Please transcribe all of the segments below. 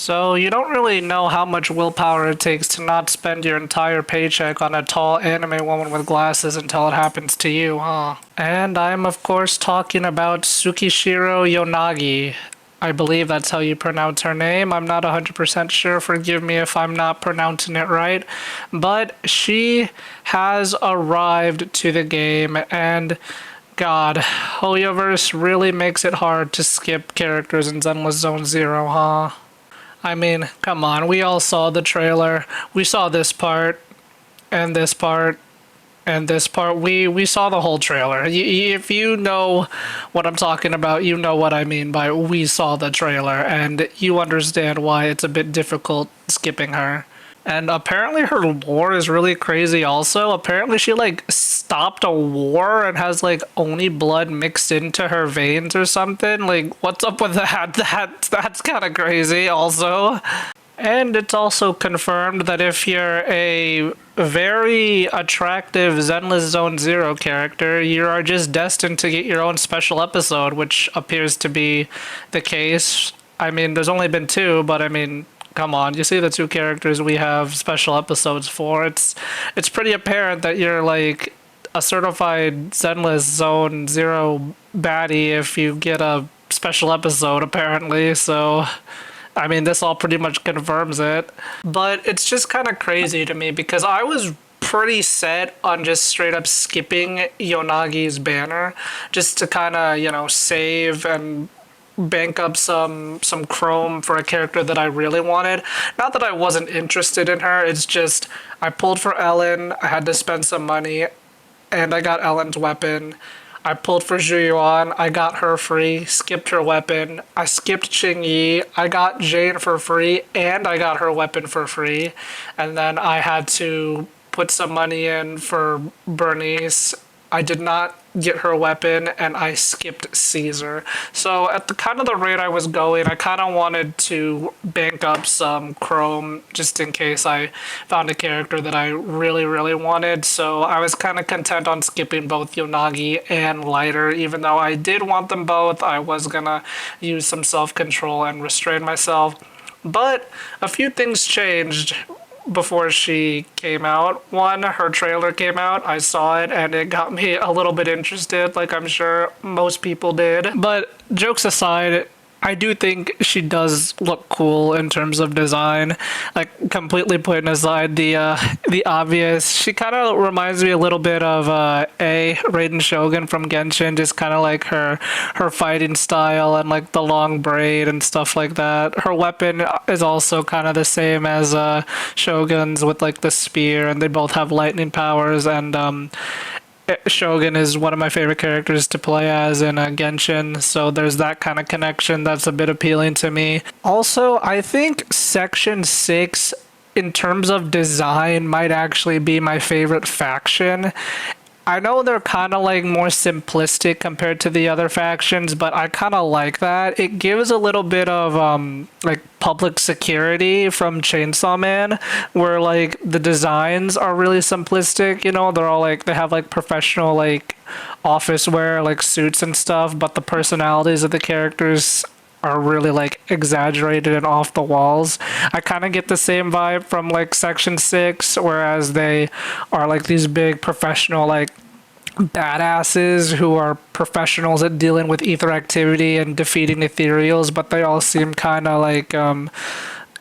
So you don't really know how much willpower it takes to not spend your entire paycheck on a tall anime woman with glasses until it happens to you, huh? And I'm of course talking about Tsukishiro Yanagi. I believe that's how you pronounce her name. I'm not 100% sure. Forgive me if I'm not pronouncing it right. But she has arrived to the game, and God, Hoyoverse really makes it hard to skip characters in Zenless Zone Zero, huh? I mean, come on, we all saw the trailer. We saw this part, and this part, and this part. We saw the whole trailer. If you know what I'm talking about, you know what I mean by we saw the trailer, and you understand why it's a bit difficult skipping her. And apparently her lore is really crazy also. Apparently she like stopped a war and has like Oni blood mixed into her veins or something. Like what's up with that? That's kind of crazy also. And it's also confirmed that if you're a very attractive Zenless Zone Zero character, you are just destined to get your own special episode, which appears to be the case. I mean, there's only been two, but I mean, come on, you see the two characters we have special episodes for. It's pretty apparent that you're like a certified Zenless Zone Zero baddie if you get a special episode, apparently. So I mean, this all pretty much confirms it. But it's just kind of crazy to me because I was pretty set on just straight up skipping Yonagi's banner just to kind of, save and bank up some chrome for a character that I really wanted. Not that I wasn't interested in her, it's just I pulled for Ellen, I had to spend some money, and I got Ellen's weapon. I pulled for Zhuyuan, I got her free, skipped her weapon. I skipped Qingyi, I got Jane for free, and I got her weapon for free. And then I had to put some money in for Bernice. I did not get her weapon, and I skipped Caesar. So at the kind of the rate I was going, I kind of wanted to bank up some chrome just in case I found a character that I really, really wanted. So I was kind of content on skipping both Yonagi and Lighter. Even though I did want them both, I was gonna use some self-control and restrain myself. But a few things changed before she came out. One, her trailer came out, I saw it, and it got me a little bit interested, like I'm sure most people did. But jokes aside, I do think she does look cool in terms of design. Like completely putting aside the obvious, she kind of reminds me a little bit of Raiden Shogun from Genshin, just kind of like her fighting style and like the long braid and stuff like that. Her weapon is also kind of the same as Shogun's with like the spear, and they both have lightning powers. And Shogun is one of my favorite characters to play as in Genshin, so there's that kind of connection that's a bit appealing to me. Also, I think Section 6, in terms of design, might actually be my favorite faction. I know they're kind of like more simplistic compared to the other factions, but I kind of like that. It gives a little bit of like public security from Chainsaw Man, where like the designs are really simplistic. They're all like they have like professional like office wear, like suits and stuff, but the personalities of the characters are really like exaggerated and off the walls. I kind of get the same vibe from like Section 6, whereas they are like these big professional like badasses who are professionals at dealing with ether activity and defeating ethereals, but they all seem kind of like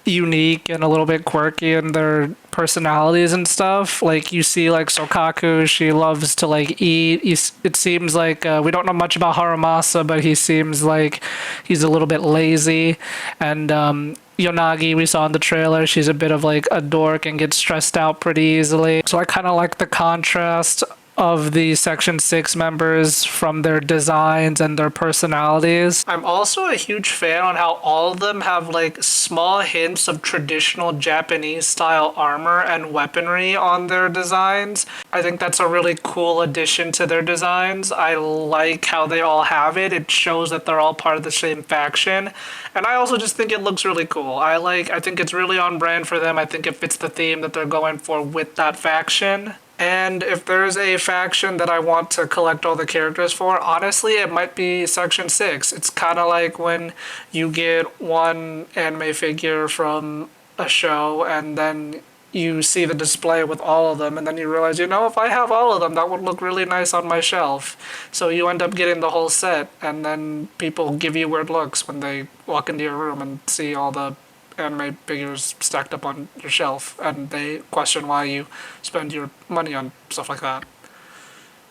unique and a little bit quirky in their personalities and stuff. Like you see like Sokaku, she loves to like eat. It seems like we don't know much about Haramasa, but he seems like he's a little bit lazy. And Yonagi, we saw in the trailer, she's a bit of like a dork and gets stressed out pretty easily. So I kind of like the contrast of the Section 6 members from their designs and their personalities. I'm also a huge fan on how all of them have like small hints of traditional Japanese style armor and weaponry on their designs. I think that's a really cool addition to their designs. I like how they all have it. It shows that they're all part of the same faction. And I also just think it looks really cool. I think it's really on brand for them. I think it fits the theme that they're going for with that faction. And if there's a faction that I want to collect all the characters for, honestly, it might be Section 6. It's kind of like when you get one anime figure from a show and then you see the display with all of them and then you realize, if I have all of them, that would look really nice on my shelf. So you end up getting the whole set, and then people give you weird looks when they walk into your room and see all the anime figures stacked up on your shelf, and they question why you spend your money on stuff like that.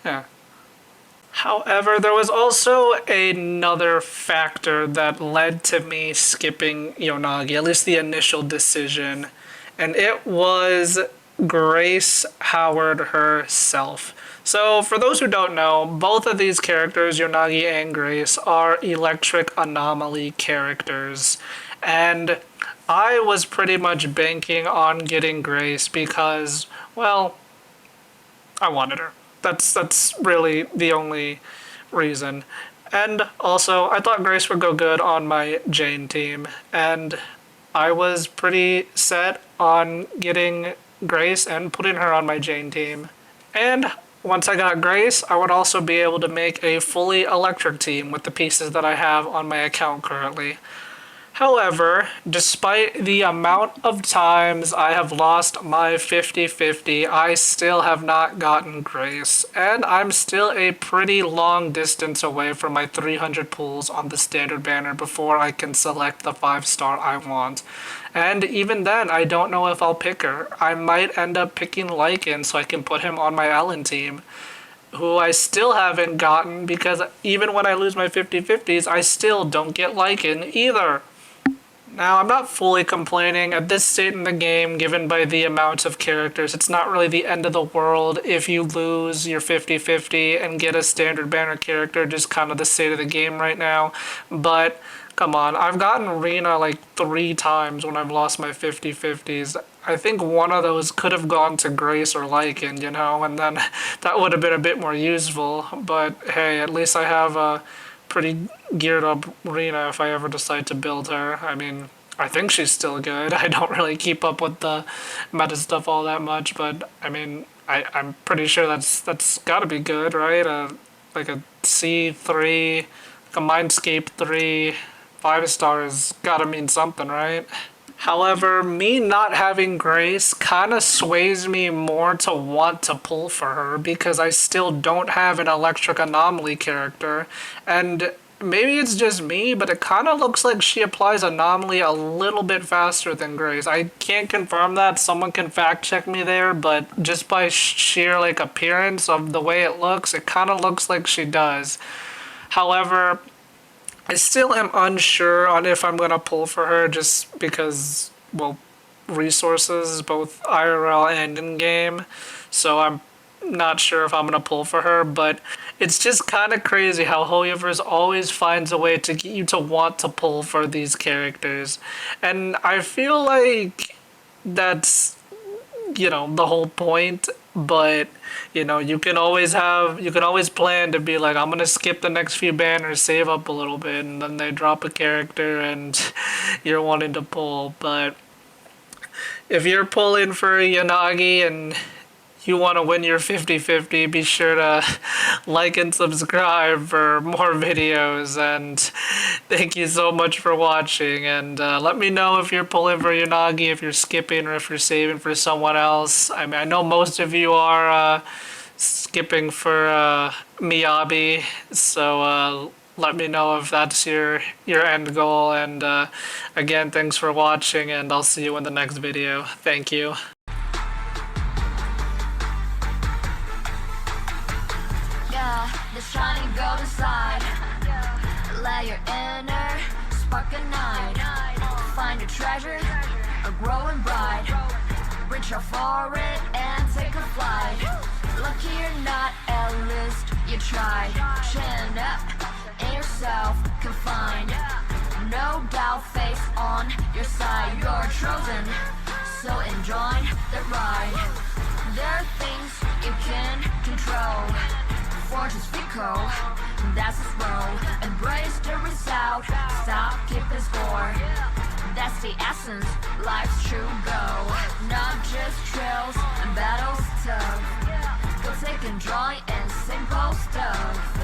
Yeah. However, there was also another factor that led to me skipping Yanagi, at least the initial decision, and it was Grace Howard herself. So, for those who don't know, both of these characters, Yanagi and Grace, are electric anomaly characters. And I was pretty much banking on getting Grace because, well, I wanted her. That's really the only reason. And also, I thought Grace would go good on my Jane team, and I was pretty set on getting Grace and putting her on my Jane team. And once I got Grace, I would also be able to make a fully electric team with the pieces that I have on my account currently. However, despite the amount of times I have lost my 50-50, I still have not gotten Grace, and I'm still a pretty long distance away from my 300 pulls on the standard banner before I can select the 5-star I want. And even then, I don't know if I'll pick her. I might end up picking Lycan so I can put him on my Ellen team, who I still haven't gotten because even when I lose my 50-50s, I still don't get Lycan either. Now, I'm not fully complaining. At this state in the game, given by the amount of characters, it's not really the end of the world if you lose your 50-50 and get a standard banner character, just kind of the state of the game right now. But, come on, I've gotten Rena like 3 times when I've lost my 50-50s. I think one of those could have gone to Grace or Lycan, and then that would have been a bit more useful. But, hey, at least I have a pretty geared up Rena if I ever decide to build her. I mean, I think she's still good. I don't really keep up with the meta stuff all that much, but I mean, I'm pretty sure that's gotta be good, right? Like a C3, like a Mindscape 3, 5-star has gotta mean something, right? However, me not having Grace kind of sways me more to want to pull for her because I still don't have an electric anomaly character, and maybe it's just me, but it kind of looks like she applies anomaly a little bit faster than Grace. I can't confirm that, someone can fact check me there, but just by sheer appearance of the way it looks, it kind of looks like she does. However, I still am unsure on if I'm going to pull for her just because, well, resources, both IRL and in-game. So I'm not sure if I'm going to pull for her, but it's just kind of crazy how Hoyoverse always finds a way to get you to want to pull for these characters. And I feel like that's, the whole point. But, you can always plan to be like, I'm going to skip the next few banners, save up a little bit, and then they drop a character and you're wanting to pull. But if you're pulling for Yanagi and you want to win your 50-50, be sure to like and subscribe for more videos, and thank you so much for watching, and let me know if you're pulling for Yanagi, if you're skipping, or if you're saving for someone else. I mean, I know most of you are skipping for Miyabi, so let me know if that's your end goal, and again, thanks for watching, and I'll see you in the next video. Thank you. The shining golden side. Let your inner spark ignite. Find a treasure, a growing bright. Reach out for it and take a flight. Lucky you're not, at least you tried. Chin up in yourself, confined. No doubt, face on your side. You're chosen, so enjoy the ride. There are things you can control. Fortune's fickle, that's its role. Embrace the result, stop keeping score. That's the essence, life's true goal. Not just trails and battles tough. taking drawing and simple stuff.